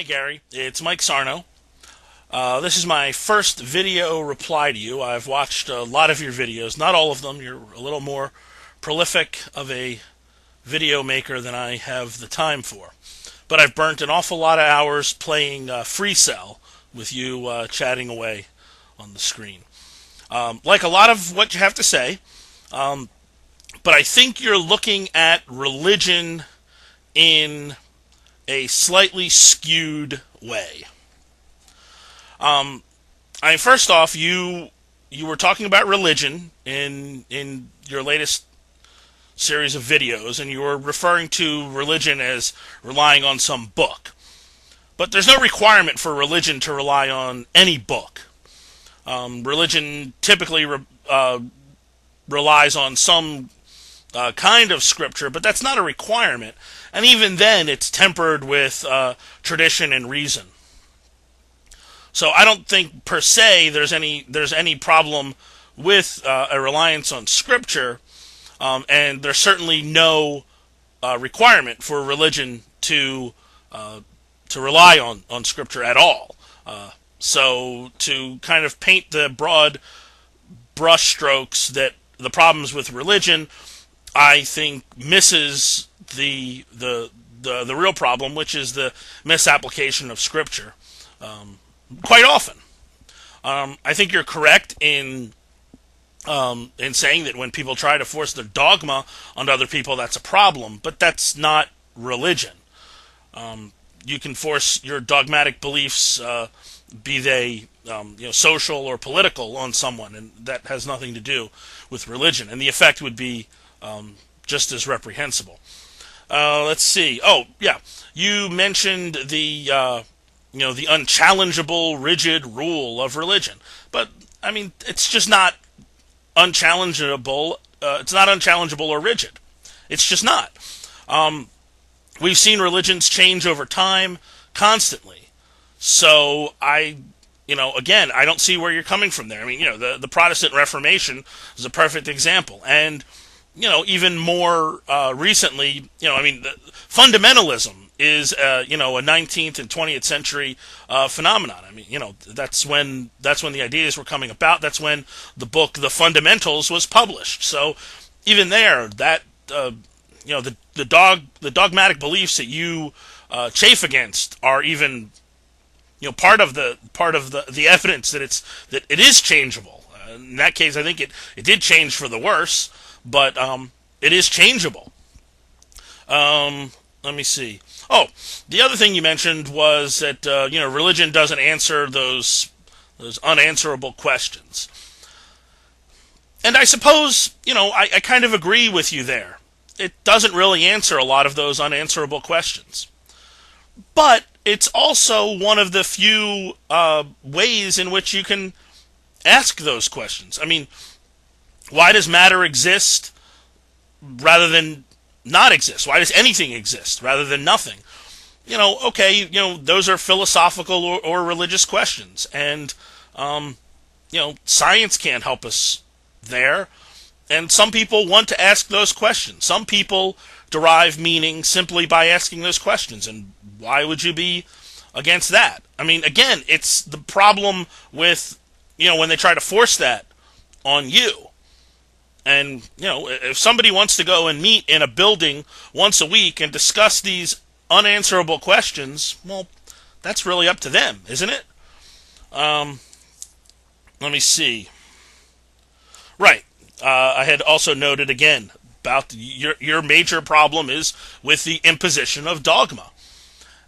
Hi, Gary. It's Mike Sarno. This is my first video reply to you. I've watched a lot of your videos, not all of them. You're a little more prolific of a video maker than I have the time for. But I've burnt an awful lot of hours playing Free Cell with you chatting away on the screen. Like a lot of what you have to say, but I think you're looking at religion in a slightly skewed way. First off, you were talking about religion in your latest series of videos, and you were referring to religion as relying on some book. But there's no requirement for religion to rely on any book. Religion typically relies on some kind of scripture, but that's not a requirement. And even then, it's tempered with tradition and reason. So I don't think per se there's any problem with a reliance on scripture, and there's certainly no requirement for religion to rely on scripture at all. So to kind of paint the broad brushstrokes that the problems with religion, I think misses the real problem, which is the misapplication of scripture. Quite often, I think you're correct in saying that when people try to force their dogma onto other people, that's a problem. But that's not religion. You can force your dogmatic beliefs, be they social or political, on someone, and that has nothing to do with religion. And the effect would be just as reprehensible. Let's see. Oh, yeah. You mentioned the unchallengeable, rigid rule of religion. But, I mean, it's just not unchallengeable. It's not unchallengeable or rigid. It's just not. We've seen religions change over time constantly. So I don't see where you're coming from there. I mean, the Protestant Reformation is a perfect example. And, even more recently, fundamentalism is a 19th and 20th century phenomenon. I mean, that's when the ideas were coming about. That's when the book The Fundamentals was published. So even there, that the dogmatic beliefs that you chafe against are even part of the evidence that it is changeable. In that case, I think it did change for the worse, but it is changeable. Let me see. Oh, the other thing you mentioned was that religion doesn't answer those unanswerable questions. And I suppose, I kind of agree with you there. It doesn't really answer a lot of those unanswerable questions. But it's also one of the few ways in which you can ask those questions. I mean, why does matter exist rather than not exist? Why does anything exist rather than nothing? Those are philosophical or religious questions, and science can't help us there. And some people want to ask those questions. Some people derive meaning simply by asking those questions, and why would you be against that? I mean, again, it's the problem with when they try to force that on you. And, if somebody wants to go and meet in a building once a week and discuss these unanswerable questions, well, that's really up to them, isn't it? Let me see. Right. I had also noted again about your major problem is with the imposition of dogma.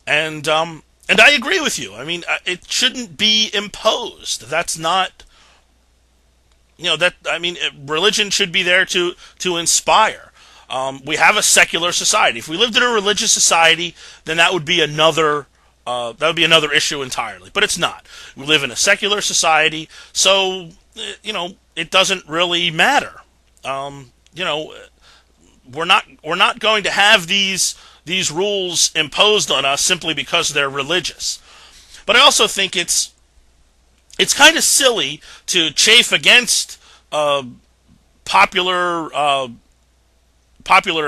And I agree with you. I mean, it shouldn't be imposed. That's not... religion should be there to inspire. We have a secular society. If we lived in a religious society, then that would be another issue entirely. But it's not. We live in a secular society, so it doesn't really matter. We're not going to have these rules imposed on us simply because they're religious. But I also think it's kind of silly to chafe against popular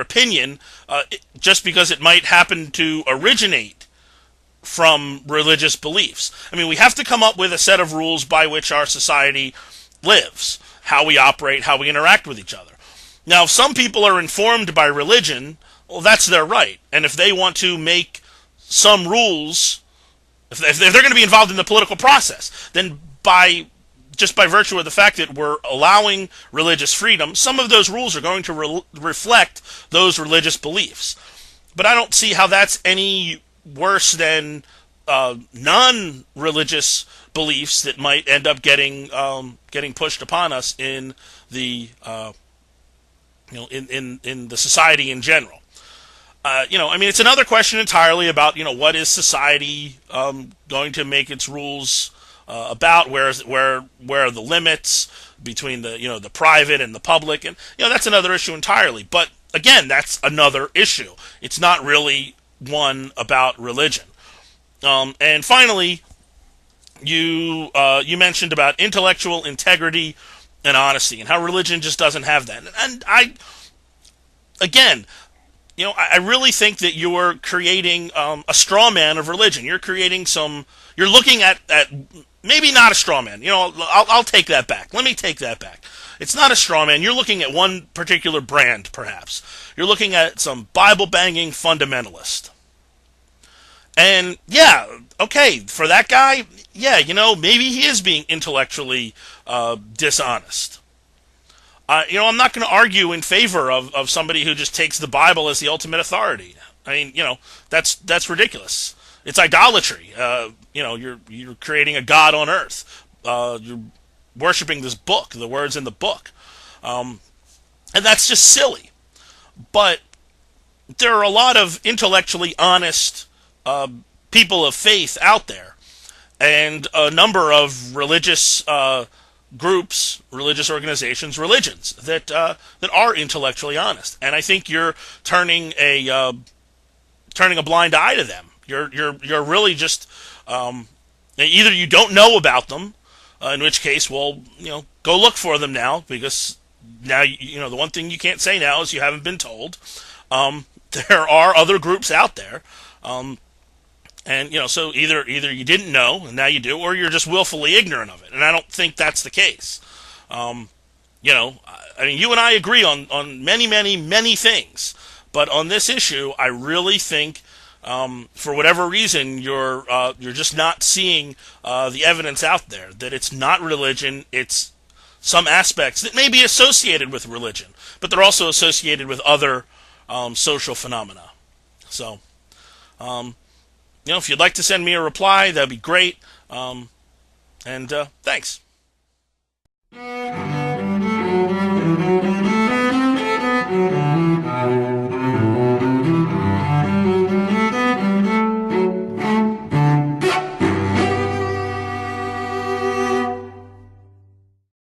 opinion just because it might happen to originate from religious beliefs. I mean, we have to come up with a set of rules by which our society lives, how we operate, how we interact with each other. Now, if some people are informed by religion, well, that's their right. And if they want to make some rules, if they're going to be involved in the political process, then just by virtue of the fact that we're allowing religious freedom, some of those rules are going to reflect those religious beliefs. But I don't see how that's any worse than non-religious beliefs that might end up getting pushed upon us in the in the society in general. I mean, it's another question entirely about what is society going to make its rules about? Where are the limits between the private and the public? And that's another issue entirely. But again, that's another issue. It's not really one about religion. And finally, you mentioned about intellectual integrity and honesty, and how religion just doesn't have that. And I really think that you're creating a straw man of religion. You're creating you're looking at maybe not a straw man. I'll take that back. Let me take that back. It's not a straw man. You're looking at one particular brand, perhaps. You're looking at some Bible-banging fundamentalist. And yeah, okay, for that guy, yeah, maybe he is being intellectually dishonest. I'm not going to argue in favor of somebody who just takes the Bible as the ultimate authority. I mean, that's ridiculous. It's idolatry. You're creating a god on earth. You're worshiping this book, the words in the book, and that's just silly. But there are a lot of intellectually honest people of faith out there, and a number of religious groups, religious organizations, religions that are intellectually honest. And I think you're turning a blind eye to them. You're really just either you don't know about them, in which case, well, go look for them now, because now the one thing you can't say now is you haven't been told. There are other groups out there. And so either you didn't know and now you do, or you're just willfully ignorant of it. And I don't think that's the case. I mean, you and I agree on many, many, many things, but on this issue, I really think, for whatever reason, you're just not seeing the evidence out there that it's not religion. It's some aspects that may be associated with religion, but they're also associated with other social phenomena. So. If you'd like to send me a reply, that'd be great. Thanks.